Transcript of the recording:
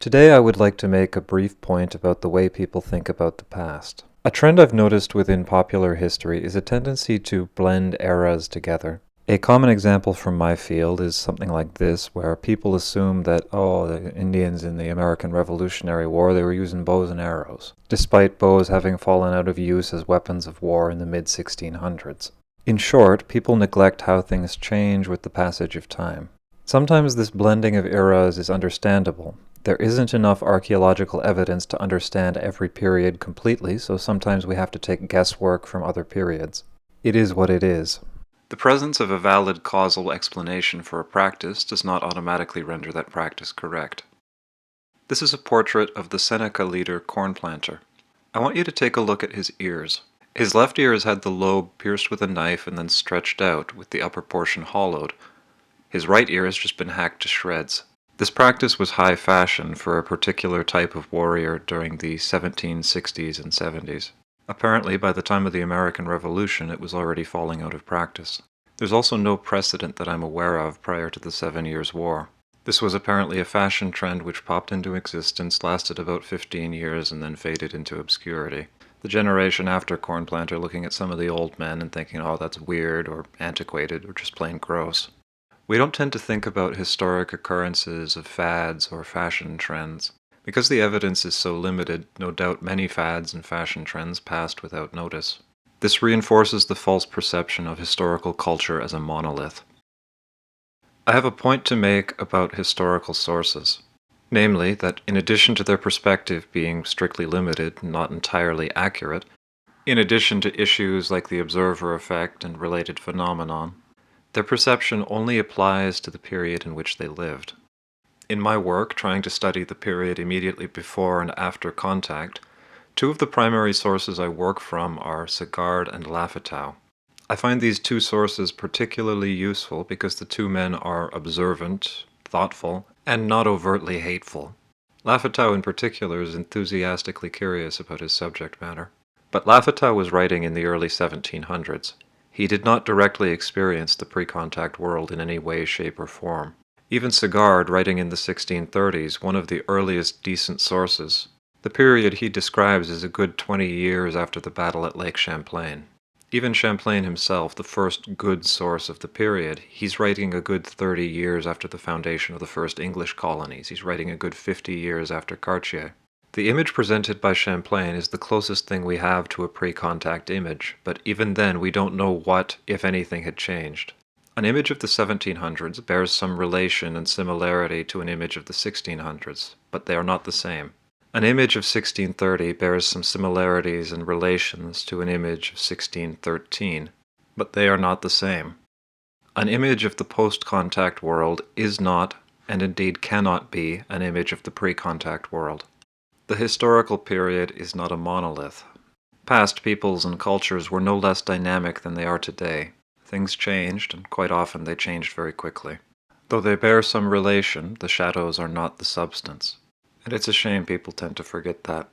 Today I would like to make a brief point about the way people think about the past. A trend I've noticed within popular history is a tendency to blend eras together. A common example from my field is something like this, where people assume that, the Indians in the American Revolutionary War, they were using bows and arrows, despite bows having fallen out of use as weapons of war in the mid-1600s. In short, people neglect how things change with the passage of time. Sometimes this blending of eras is understandable. There isn't enough archaeological evidence to understand every period completely, so sometimes we have to take guesswork from other periods. It is what it is. The presence of a valid causal explanation for a practice does not automatically render that practice correct. This is a portrait of the Seneca leader corn planter. I want you to take a look at his ears. His left ear has had the lobe pierced with a knife and then stretched out, with the upper portion hollowed. His right ear has just been hacked to shreds. This practice was high fashion for a particular type of warrior during the 1760s and 70s. Apparently, by the time of the American Revolution, it was already falling out of practice. There's also no precedent that I'm aware of prior to the 7 Years' War. This was apparently a fashion trend which popped into existence, lasted about 15 years, and then faded into obscurity. The generation after corn planter looking at some of the old men and thinking, oh, that's weird or antiquated or just plain gross. We don't tend to think about historic occurrences of fads or fashion trends. Because the evidence is so limited, no doubt many fads and fashion trends passed without notice. This reinforces the false perception of historical culture as a monolith. I have a point to make about historical sources. Namely, that in addition to their perspective being strictly limited and not entirely accurate, in addition to issues like the observer effect and related phenomenon, their perception only applies to the period in which they lived. In my work, trying to study the period immediately before and after contact, two of the primary sources I work from are Sagard and Lafitau. I find these two sources particularly useful because the two men are observant, thoughtful, and not overtly hateful. Lafitau in particular is enthusiastically curious about his subject matter. But Lafitau was writing in the early 1700s. He did not directly experience the pre-contact world in any way, shape, or form. Even Sagard, writing in the 1630s, one of the earliest decent sources, the period he describes is a good 20 years after the battle at Lake Champlain. Even Champlain himself, the first good source of the period, he's writing a good 30 years after the foundation of the first English colonies. He's writing a good 50 years after Cartier. The image presented by Champlain is the closest thing we have to a pre-contact image, but even then we don't know what, if anything, had changed. An image of the 1700s bears some relation and similarity to an image of the 1600s, but they are not the same. An image of 1630 bears some similarities and relations to an image of 1613, but they are not the same. An image of the post-contact world is not, and indeed cannot be, an image of the pre-contact world. The historical period is not a monolith. Past peoples and cultures were no less dynamic than they are today. Things changed, and quite often they changed very quickly. Though they bear some relation, the shadows are not the substance. And it's a shame people tend to forget that.